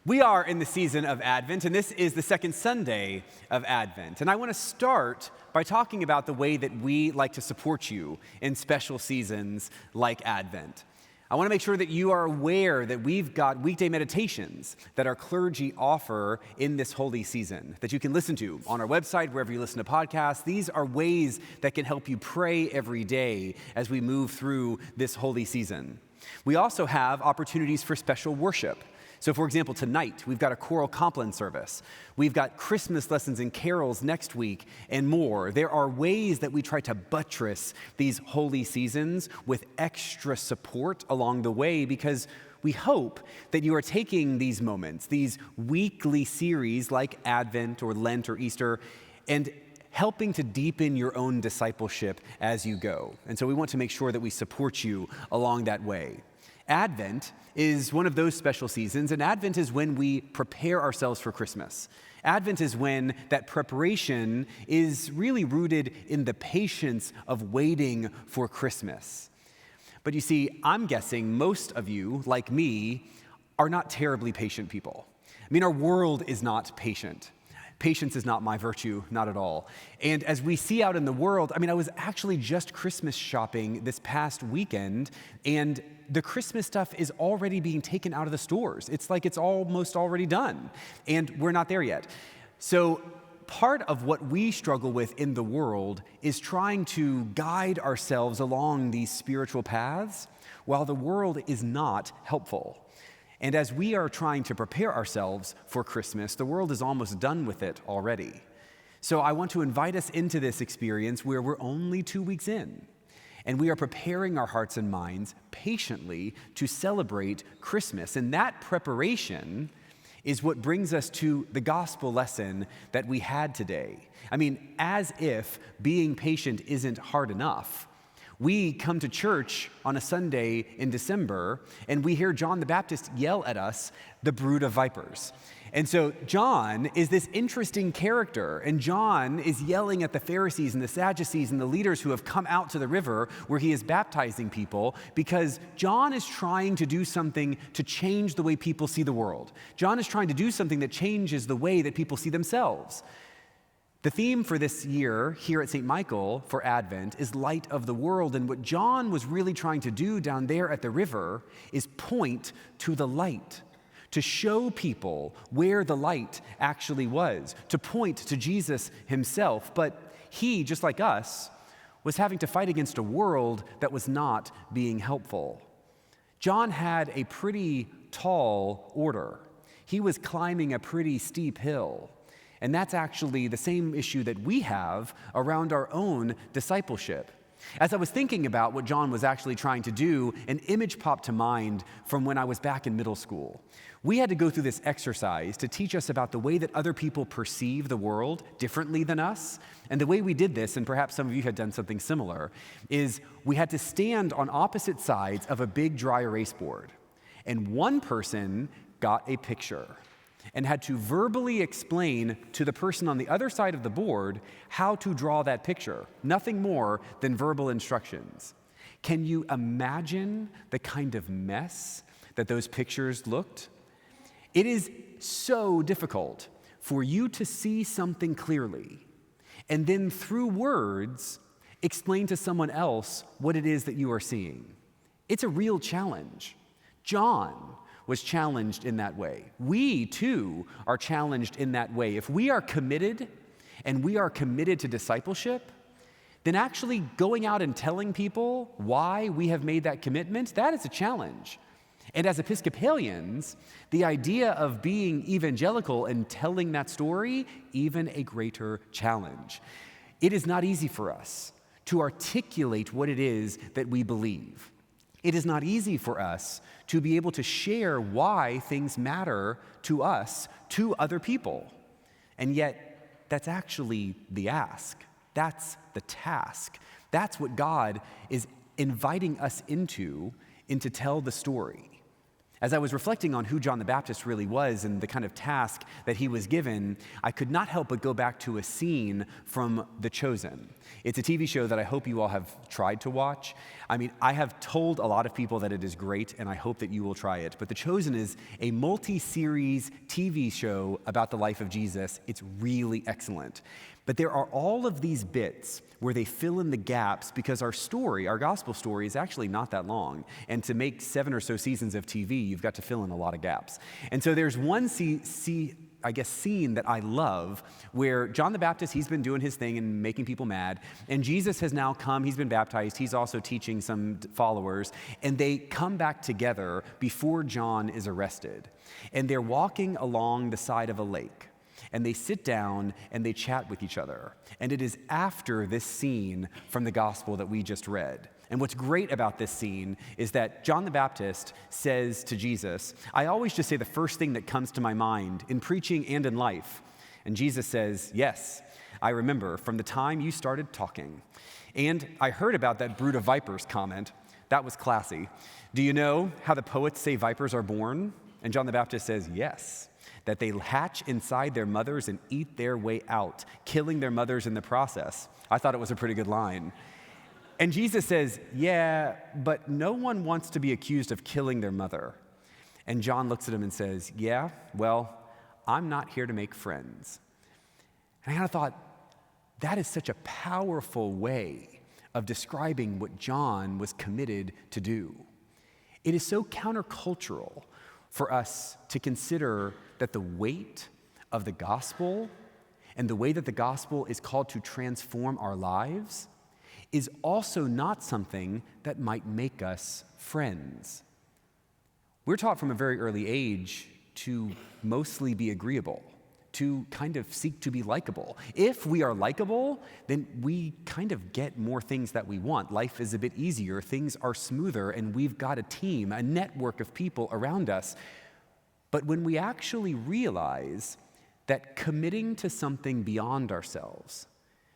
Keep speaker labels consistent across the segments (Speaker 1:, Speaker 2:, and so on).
Speaker 1: We are in the season of Advent, and this is the second Sunday of Advent. And I want to start by talking about the way that we like to support you in special seasons like Advent. I want to make sure that you are aware that we've got weekday meditations that our clergy offer in this holy season that you can listen to on our website, wherever you listen to podcasts. These are ways that can help you pray every day as we move through this holy season. We also have opportunities for special worship. So, for example, tonight, we've got a choral compline service. We've got Christmas lessons and carols next week and more. There are ways that we try to buttress these holy seasons with extra support along the way because we hope that you are taking these moments, these weekly series like Advent or Lent or Easter, and helping to deepen your own discipleship as you go. And so we want to make sure that we support you along that way. Advent is one of those special seasons, and Advent is when we prepare ourselves for Christmas. Advent is when that preparation is really rooted in the patience of waiting for Christmas. But you see, I'm guessing most of you, like me, are not terribly patient people. I mean, our world is not patient. Patience is not my virtue, not at all. And as we see out in the world, I was actually just Christmas shopping this past weekend, and the Christmas stuff is already being taken out of the stores. It's like it's almost already done, and we're not there yet. So part of what we struggle with in the world is trying to guide ourselves along these spiritual paths while the world is not helpful. And as we are trying to prepare ourselves for Christmas, the world is almost done with it already. So I want to invite us into this experience where we're only 2 weeks in, and we are preparing our hearts and minds patiently to celebrate Christmas. And that preparation is what brings us to the gospel lesson that we had today. As if being patient isn't hard enough. We come to church on a Sunday in December, and we hear John the Baptist yell at us, "The brood of vipers." And so John is this interesting character, and John is yelling at the Pharisees and the Sadducees and the leaders who have come out to the river where he is baptizing people because John is trying to do something to change the way people see the world. John is trying to do something that changes the way that people see themselves. The theme for this year here at St. Michael for Advent is light of the world, and what John was really trying to do down there at the river is point to the light, to show people where the light actually was, to point to Jesus himself. But he, just like us, was having to fight against a world that was not being helpful. John had a pretty tall order. He was climbing a pretty steep hill. And that's actually the same issue that we have around our own discipleship. As I was thinking about what John was actually trying to do, an image popped to mind from when I was back in middle school. We had to go through this exercise to teach us about the way that other people perceive the world differently than us. And the way we did this, and perhaps some of you had done something similar, is we had to stand on opposite sides of a big dry erase board. And one person got a picture and had to verbally explain to the person on the other side of the board how to draw that picture. Nothing more than verbal instructions. Can you imagine the kind of mess that those pictures looked? It is so difficult for you to see something clearly and then through words explain to someone else what it is that you are seeing. It's a real challenge. John was challenged in that way. We, too, are challenged in that way. If we are committed, and we are committed to discipleship, then actually going out and telling people why we have made that commitment, that is a challenge. And as Episcopalians, the idea of being evangelical and telling that story, even a greater challenge. It is not easy for us to articulate what it is that we believe. It is not easy for us to be able to share why things matter to us, to other people. And yet, that's actually the ask. That's the task. That's what God is inviting us into tell the story. As I was reflecting on who John the Baptist really was and the kind of task that he was given, I could not help but go back to a scene from The Chosen. It's a TV show that I hope you all have tried to watch. I mean, I have told a lot of people that it is great, and I hope that you will try it. But The Chosen is a multi-series TV show about the life of Jesus. It's really excellent. But there are all of these bits where they fill in the gaps because our story, our gospel story, is actually not that long. And to make 7 or so seasons of TV, you've got to fill in a lot of gaps. And so there's one scene that I love where John the Baptist, he's been doing his thing and making people mad. And Jesus has now come, he's been baptized, he's also teaching some followers. And they come back together before John is arrested. And they're walking along the side of a lake. And they sit down and they chat with each other. And it is after this scene from the gospel that we just read. And what's great about this scene is that John the Baptist says to Jesus, I always just say the first thing that comes to my mind in preaching and in life. And Jesus says, yes, I remember from the time you started talking. And I heard about that brood of vipers comment. That was classy. Do you know how the poets say vipers are born? And John the Baptist says, yes. That they hatch inside their mothers and eat their way out, killing their mothers in the process. I thought it was a pretty good line. And Jesus says, yeah, but no one wants to be accused of killing their mother. And John looks at him and says, yeah, well, I'm not here to make friends. And I kind of thought, that is such a powerful way of describing what John was committed to do. It is so countercultural for us to consider that the weight of the gospel and the way that the gospel is called to transform our lives is also not something that might make us friends. We're taught from a very early age to mostly be agreeable, to kind of seek to be likable. If we are likable, then we kind of get more things that we want. Life is a bit easier, things are smoother, and we've got a team, a network of people around us. But when we actually realize that committing to something beyond ourselves,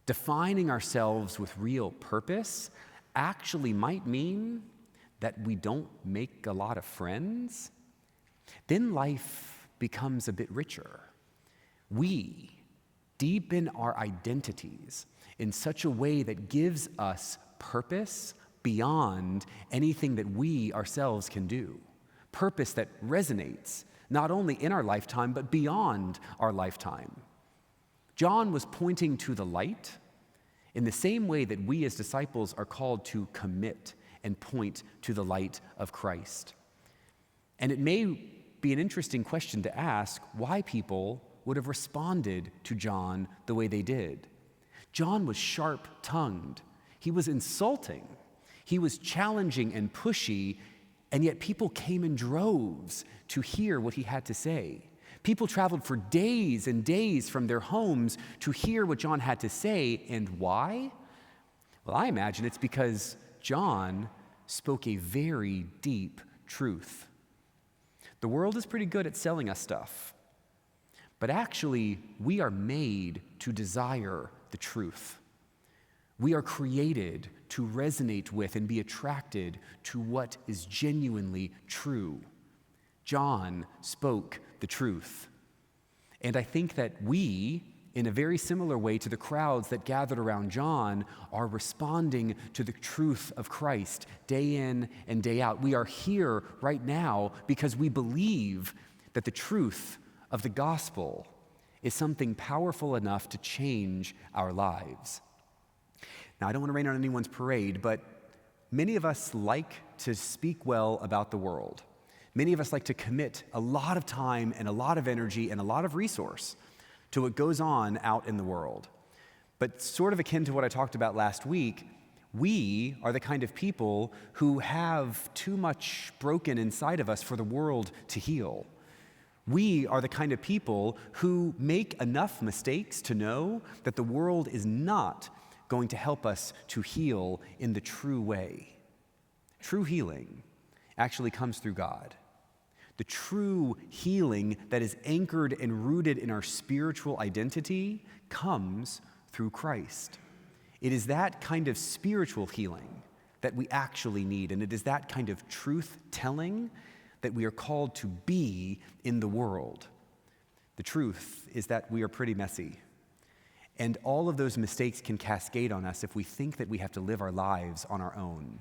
Speaker 1: defining ourselves with real purpose, actually might mean that we don't make a lot of friends, then life becomes a bit richer. We deepen our identities in such a way that gives us purpose beyond anything that we ourselves can do. Purpose that resonates not only in our lifetime, but beyond our lifetime. John was pointing to the light in the same way that we as disciples are called to commit and point to the light of Christ. And it may be an interesting question to ask why people would have responded to John the way they did. John was sharp-tongued. He was insulting. He was challenging and pushy, and yet people came in droves to hear what he had to say. People traveled for days and days from their homes to hear what John had to say. And why? Well, I imagine it's because John spoke a very deep truth. The world is pretty good at selling us stuff, but actually, we are made to desire the truth. We are created to resonate with and be attracted to what is genuinely true. John spoke the truth. And I think that we, in a very similar way to the crowds that gathered around John, are responding to the truth of Christ day in and day out. We are here right now because we believe that the truth of the gospel is something powerful enough to change our lives. Now, I don't want to rain on anyone's parade, but many of us like to speak well about the world. Many of us like to commit a lot of time and a lot of energy and a lot of resource to what goes on out in the world. But sort of akin to what I talked about last week, we are the kind of people who have too much broken inside of us for the world to heal. We are the kind of people who make enough mistakes to know that the world is not going to help us to heal in the true way. True healing actually comes through God. The true healing that is anchored and rooted in our spiritual identity comes through Christ. It is that kind of spiritual healing that we actually need, and it is that kind of truth-telling that we are called to be in the world. The truth is that we are pretty messy. And all of those mistakes can cascade on us if we think that we have to live our lives on our own.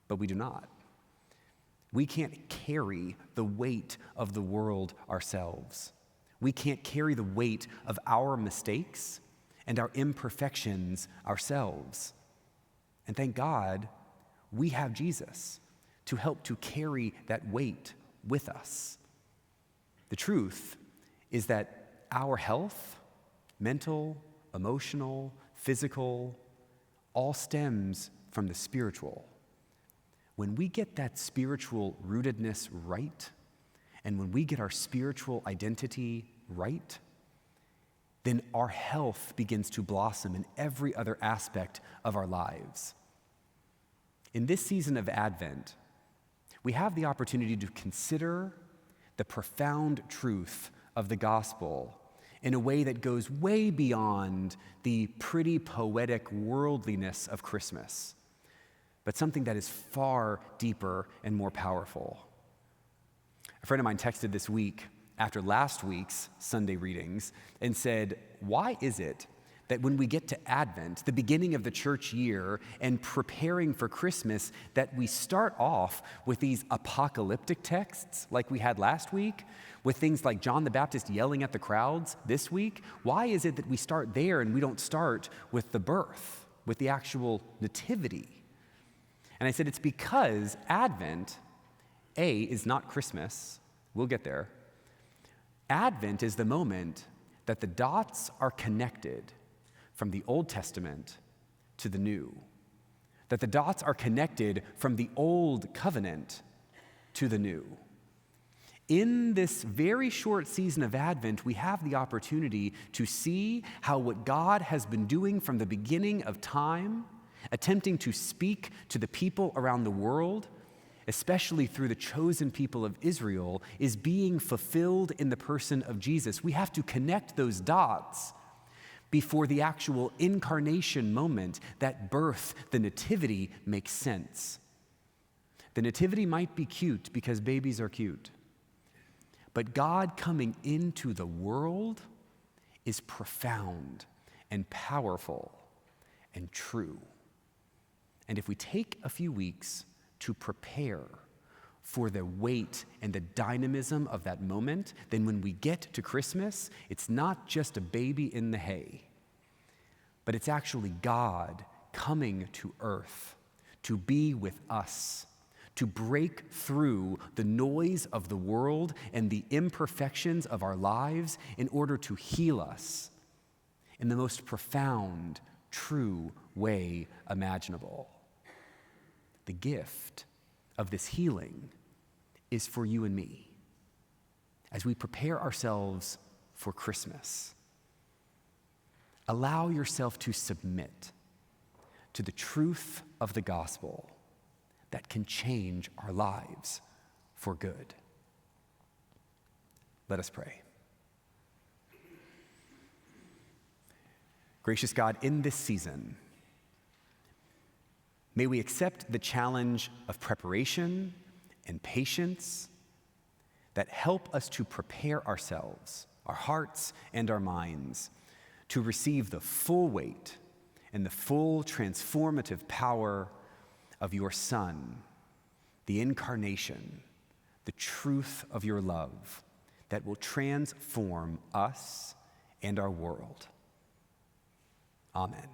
Speaker 1: But we do not. We can't carry the weight of the world ourselves. We can't carry the weight of our mistakes and our imperfections ourselves. And thank God, we have Jesus to help to carry that weight with us. The truth is that our health, mental, emotional, physical, all stems from the spiritual. When we get that spiritual rootedness right, and when we get our spiritual identity right, then our health begins to blossom in every other aspect of our lives. In this season of Advent, we have the opportunity to consider the profound truth of the gospel in a way that goes way beyond the pretty poetic worldliness of Christmas, but something that is far deeper and more powerful. A friend of mine texted this week after last week's Sunday readings and said, why is it that when we get to Advent, the beginning of the church year, and preparing for Christmas, that we start off with these apocalyptic texts like we had last week, with things like John the Baptist yelling at the crowds this week? Why is it that we start there and we don't start with the birth, with the actual nativity? And I said, it's because Advent, A, is not Christmas. We'll get there. Advent is the moment that the dots are connected from the Old Testament to the New, that the dots are connected from the Old Covenant to the New. In this very short season of Advent, we have the opportunity to see how what God has been doing from the beginning of time, attempting to speak to the people around the world, especially through the chosen people of Israel, is being fulfilled in the person of Jesus. We have to connect those dots before the actual incarnation moment, that birth, the nativity, makes sense. The nativity might be cute because babies are cute, but God coming into the world is profound and powerful and true. And if we take a few weeks to prepare for the weight and the dynamism of that moment, then when we get to Christmas, it's not just a baby in the hay, but it's actually God coming to earth to be with us, to break through the noise of the world and the imperfections of our lives in order to heal us in the most profound, true way imaginable. The gift of this healing is for you and me as we prepare ourselves for Christmas. Allow yourself to submit to the truth of the gospel that can change our lives for good. Let us pray. Gracious God, in this season, may we accept the challenge of preparation and patience that help us to prepare ourselves, our hearts and our minds, to receive the full weight and the full transformative power of your Son, the incarnation, the truth of your love that will transform us and our world. Amen.